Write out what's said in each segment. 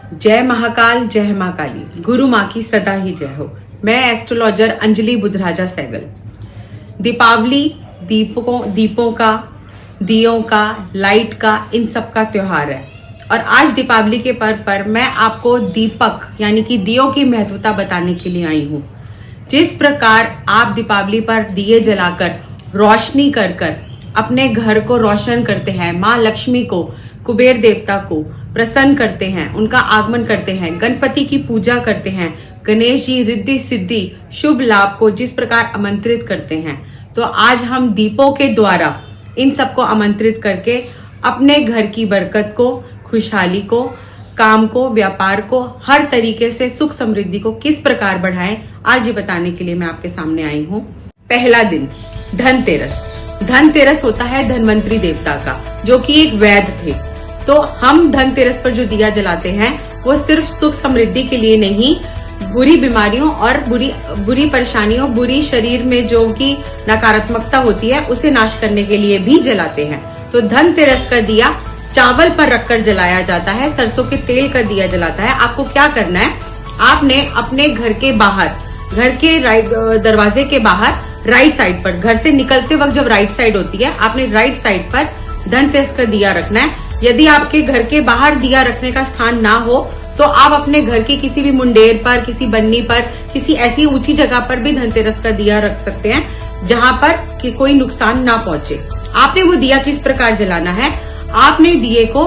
जय महाकाल, जय मां काली, गुरु मां की सदा ही जय हो। मैं एस्ट्रोलॉजर अंजलि बुधराजा सहगल। दीपावली दीपों का, दियों का, लाइट का, इन सब का त्योहार है। और आज दीपावली के पर्व पर मैं आपको दीपक यानी कि दियों की महत्वता बताने के लिए आई हूँ। जिस प्रकार आप दीपावली पर दिए जलाकर रोशनी कर अपने घर को रोशन करते हैं, माँ लक्ष्मी को, कुबेर देवता को प्रसन्न करते हैं, उनका आगमन करते हैं, गणपति की पूजा करते हैं, गणेश जी रिद्धि सिद्धि शुभ लाभ को जिस प्रकार आमंत्रित करते हैं, तो आज हम दीपों के द्वारा इन सबको आमंत्रित करके अपने घर की बरकत को, खुशहाली को, काम को, व्यापार को, हर तरीके से सुख समृद्धि को किस प्रकार बढ़ाएं, आज ये बताने के लिए मैं आपके सामने आई हूँ। पहला दिन धनतेरस। धनतेरस होता है धनवंतरी देवता का, जो कि एक वैद्य थे। तो हम धनतेरस पर जो दिया जलाते हैं वो सिर्फ सुख समृद्धि के लिए नहीं, बुरी बीमारियों और बुरी परेशानियों, बुरी शरीर में जो कि नकारात्मकता होती है उसे नाश करने के लिए भी जलाते हैं। तो धनतेरस का दिया चावल पर रखकर जलाया जाता है, सरसों के तेल का दिया जलाता है। आपको क्या करना है, आपने अपने घर के बाहर, घर के दरवाजे के बाहर राइट साइड पर, घर से निकलते वक्त जब राइट साइड होती है, आपने राइट साइड पर धनतेरस का दिया रखना है। यदि आपके घर के बाहर दिया रखने का स्थान ना हो तो आप अपने घर की किसी भी मुंडेर पर, किसी बन्नी पर, किसी ऐसी ऊंची जगह पर भी धनतेरस का दिया रख सकते हैं जहां पर कि कोई नुकसान ना पहुंचे। आपने वो दिया किस प्रकार जलाना है, आपने दिए को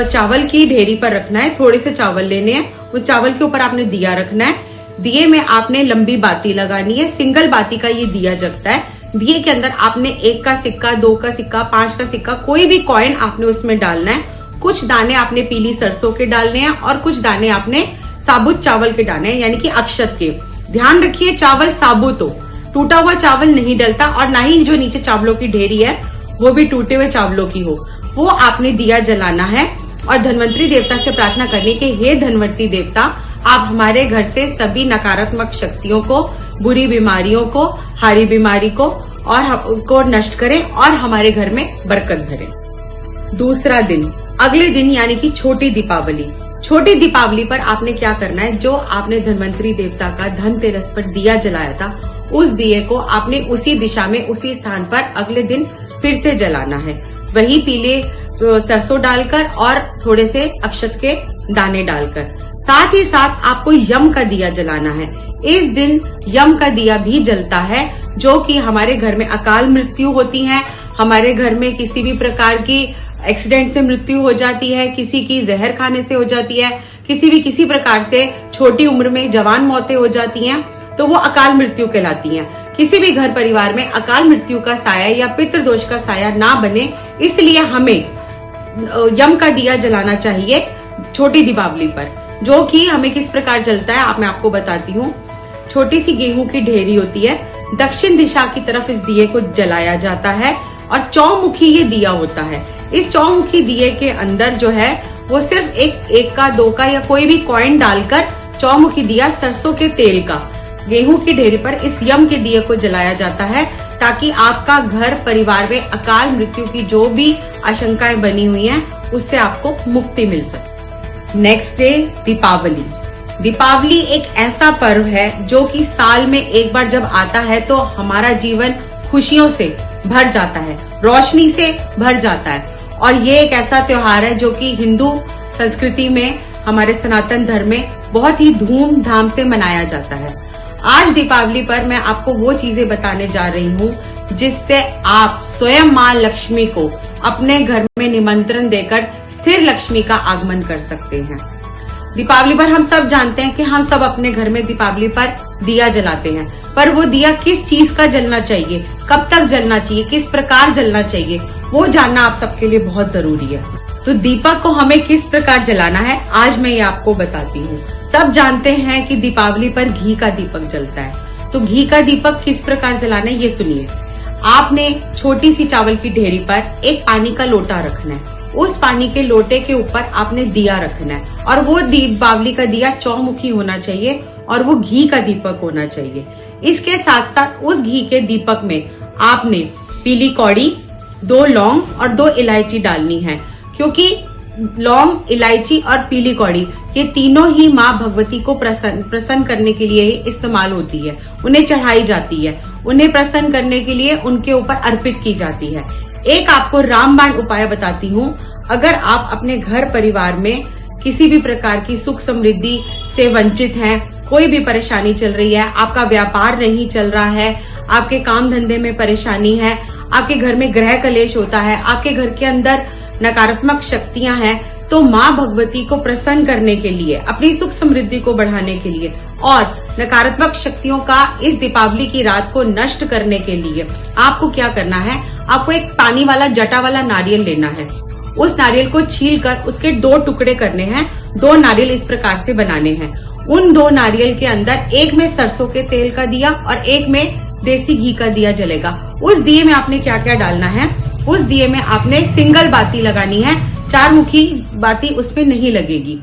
चावल की ढेरी पर रखना है। थोड़े से चावल लेने हैं, वो चावल के ऊपर आपने दिया रखना है। दिए में आपने लंबी बाती लगानी है, सिंगल बाती का ये दिया जगता है। दिए के अंदर आपने 1 का सिक्का, 2 का सिक्का, 5 का सिक्का, कोई भी कॉइन आपने उसमें डालना है। कुछ दाने आपने पीली सरसों के डालने हैं और कुछ दाने आपने साबुत चावल के डालने हैं, यानी कि अक्षत के। ध्यान रखिए चावल साबुत हो, टूटा हुआ चावल नहीं डलता, और ना ही जो नीचे चावलों की ढेरी है वो भी टूटे हुए चावलों की हो। वो आपने दिया जलाना है और धनवंतरी देवता से प्रार्थना करनी कि हे धनवंतरी देवता, आप हमारे घर से सभी नकारात्मक शक्तियों को, बुरी बीमारियों को, हारी बीमारी को को नष्ट करें और हमारे घर में बरकत भरें। दूसरा दिन, अगले दिन यानी कि छोटी दीपावली। छोटी दीपावली पर आपने क्या करना है, जो आपने धनवंतरी देवता का धनतेरस पर दिया जलाया था, उस दिए को आपने उसी दिशा में, उसी स्थान पर अगले दिन फिर से जलाना है। वही पीले सरसों डालकर और थोड़े से अक्षत के दाने डालकर। साथ ही साथ आपको यम का दिया जलाना है। इस दिन यम का दिया भी जलता है, जो कि हमारे घर में अकाल मृत्यु होती है, हमारे घर में किसी भी प्रकार की एक्सीडेंट से मृत्यु हो जाती है, किसी की जहर खाने से हो जाती है, किसी प्रकार से छोटी उम्र में जवान मौतें हो जाती हैं, तो वो अकाल मृत्यु कहलाती हैं। किसी भी घर परिवार में अकाल मृत्यु का साया या पितृदोष का साया ना बने, इसलिए हमें यम का दिया जलाना चाहिए छोटी दीपावली पर। जो कि हमें किस प्रकार जलता है मैं आपको बताती हूँ। छोटी सी गेहूं की ढेरी होती है, दक्षिण दिशा की तरफ इस दिए को जलाया जाता है और चौमुखी ये दिया होता है। इस चौमुखी दिए के अंदर जो है वो सिर्फ एक का, 2 का या कोई भी कॉइन डालकर चौमुखी दिया सरसों के तेल का गेहूं की ढेरी पर इस यम के दिए को जलाया जाता है, ताकि आपका घर परिवार में अकाल मृत्यु की जो भी आशंकाएं बनी हुई हैं उससे आपको मुक्ति मिल सके। Next day Deepawali. दीपावली एक ऐसा पर्व है जो कि साल में एक बार जब आता है तो हमारा जीवन खुशियों से भर जाता है, रोशनी से भर जाता है। और ये एक ऐसा त्योहार है जो कि हिंदू संस्कृति में, हमारे सनातन धर्म में बहुत ही धूमधाम से मनाया जाता है। आज दीपावली पर मैं आपको वो चीजें बताने जा रही हूँ जिससे आप स्वयं माँ लक्ष्मी को अपने घर में निमंत्रण देकर स्थिर लक्ष्मी का आगमन कर सकते हैं। दीपावली पर हम सब जानते हैं कि हम सब अपने घर में दीपावली पर दिया जलाते हैं, पर वो दिया किस चीज का जलना चाहिए, कब तक जलना चाहिए, किस प्रकार जलना चाहिए, वो जानना आप सबके लिए बहुत जरूरी है। तो दीपक को हमें किस प्रकार जलाना है आज मैं ये आपको बताती हूँ। सब जानते हैं कि दीपावली पर घी का दीपक जलता है, तो घी का दीपक किस प्रकार जलाना है ये सुनिए। आपने छोटी सी चावल की ढेरी पर एक पानी का लोटा रखना है, उस पानी के लोटे के ऊपर आपने दिया रखना है और वो दीपावली का दिया चौमुखी होना चाहिए और वो घी का दीपक होना चाहिए। इसके साथ साथ उस घी के दीपक में आपने पीली कौड़ी, 2 लौंग और 2 इलायची डालनी है, क्योंकि लौंग, इलायची और पीली कौड़ी, ये तीनों ही माँ भगवती को प्रसन्न करने के लिए ही इस्तेमाल होती है, उन्हें चढ़ाई जाती है, उन्हें प्रसन्न करने के लिए उनके ऊपर अर्पित की जाती है। एक आपको रामबाण उपाय बताती हूँ। अगर आप अपने घर परिवार में किसी भी प्रकार की सुख समृद्धि से वंचित हैं, कोई भी परेशानी चल रही है, आपका व्यापार नहीं चल रहा है, आपके काम धंधे में परेशानी है, आपके घर में ग्रह कलेश होता है, आपके घर के अंदर नकारात्मक शक्तियां हैं, तो माँ भगवती को प्रसन्न करने के लिए, अपनी सुख समृद्धि को बढ़ाने के लिए और नकारात्मक शक्तियों का इस दीपावली की रात को नष्ट करने के लिए आपको क्या करना है, आपको एक पानी वाला जटा वाला नारियल लेना है। उस नारियल को छील कर उसके 2 टुकड़े करने हैं। 2 नारियल इस प्रकार से बनाने हैं। उन 2 नारियल के अंदर एक में सरसों के तेल का दिया और एक में देसी घी का दिया जलेगा। उस दिए में आपने क्या क्या डालना है, उस दिए में आपने सिंगल बाती लगानी है, 4 मुखी बाती उसमें नहीं लगेगी।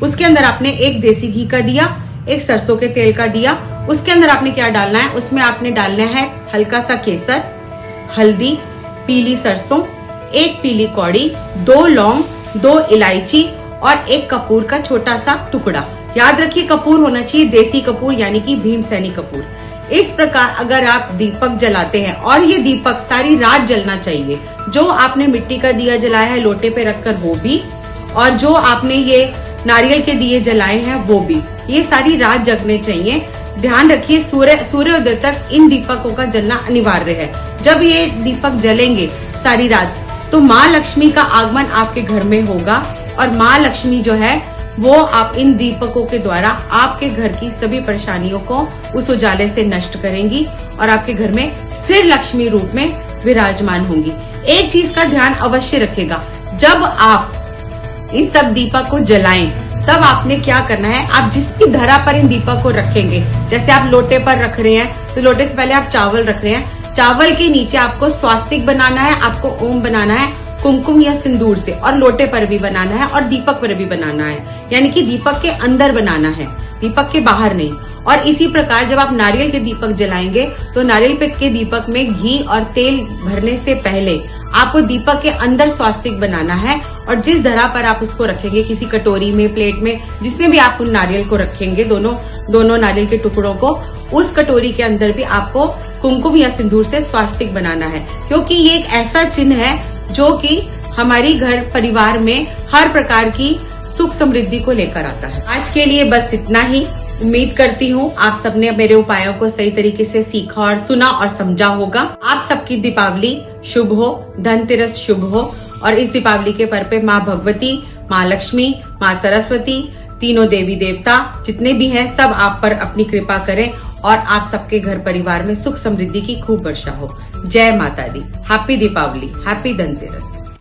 उसके अंदर आपने एक देसी घी का दिया, एक सरसों के तेल का दिया। उसके अंदर आपने क्या डालना है, उसमें आपने डालना है हल्का सा केसर, हल्दी, पीली सरसों, एक पीली कौड़ी, 2 लौंग, 2 इलायची और एक कपूर का छोटा सा टुकड़ा। याद रखिए कपूर होना चाहिए देसी कपूर, यानी कि भीमसेनी कपूर। इस प्रकार अगर आप दीपक जलाते हैं, और ये दीपक सारी रात जलना चाहिए, जो आपने मिट्टी का दिया जलाया है लोटे पे रखकर वो भी, और जो आपने ये नारियल के दिए जलाए हैं वो भी, ये सारी रात जगने चाहिए। ध्यान रखिए सूर्योदय तक इन दीपकों का जलना अनिवार्य है। जब ये दीपक जलेंगे सारी रात तो माँ लक्ष्मी का आगमन आपके घर में होगा, और माँ लक्ष्मी जो है वो आप इन दीपकों के द्वारा आपके घर की सभी परेशानियों को उस उजाले से नष्ट करेंगी और आपके घर में स्थिर लक्ष्मी रूप में विराजमान होंगी। एक चीज का ध्यान अवश्य रखेगा, जब आप इन सब दीपक को जलाएं तब आपने क्या करना है, आप जिस भी धरा पर इन दीपक को रखेंगे, जैसे आप लोटे पर रख रहे हैं तो लोटे से पहले आप चावल रख रहे हैं, चावल के नीचे आपको स्वास्तिक बनाना है, आपको ओम बनाना है कुमकुम या सिंदूर से, और लोटे पर भी बनाना है और दीपक पर भी बनाना है, यानी कि दीपक के अंदर बनाना है, दीपक के बाहर नहीं। और इसी प्रकार जब आप नारियल के दीपक जलाएंगे तो नारियल के दीपक में घी और तेल भरने से पहले आपको दीपक के अंदर स्वास्तिक बनाना है, और जिस धरा पर आप उसको रखेंगे, किसी कटोरी में, प्लेट में, जिसमें भी आप उन नारियल को रखेंगे, दोनों नारियल के टुकड़ों को, उस कटोरी के अंदर भी आपको कुमकुम या सिंदूर से स्वास्तिक बनाना है, क्योंकि ये एक ऐसा चिन्ह है जो कि हमारी घर परिवार में हर प्रकार की सुख समृद्धि को लेकर आता है। आज के लिए बस इतना ही। उम्मीद करती हूँ आप सबने मेरे उपायों को सही तरीके से सीखा और सुना और समझा होगा। आप सबकी दीपावली शुभ हो, धनतेरस शुभ हो, और इस दीपावली के पर्व पे माँ भगवती, माँ लक्ष्मी, माँ सरस्वती, तीनों देवी देवता जितने भी हैं सब आप पर अपनी कृपा करें और आप सबके घर परिवार में सुख समृद्धि की खूब वर्षा हो। जय माता दी। Happy Deepawali, happy Dhanteras.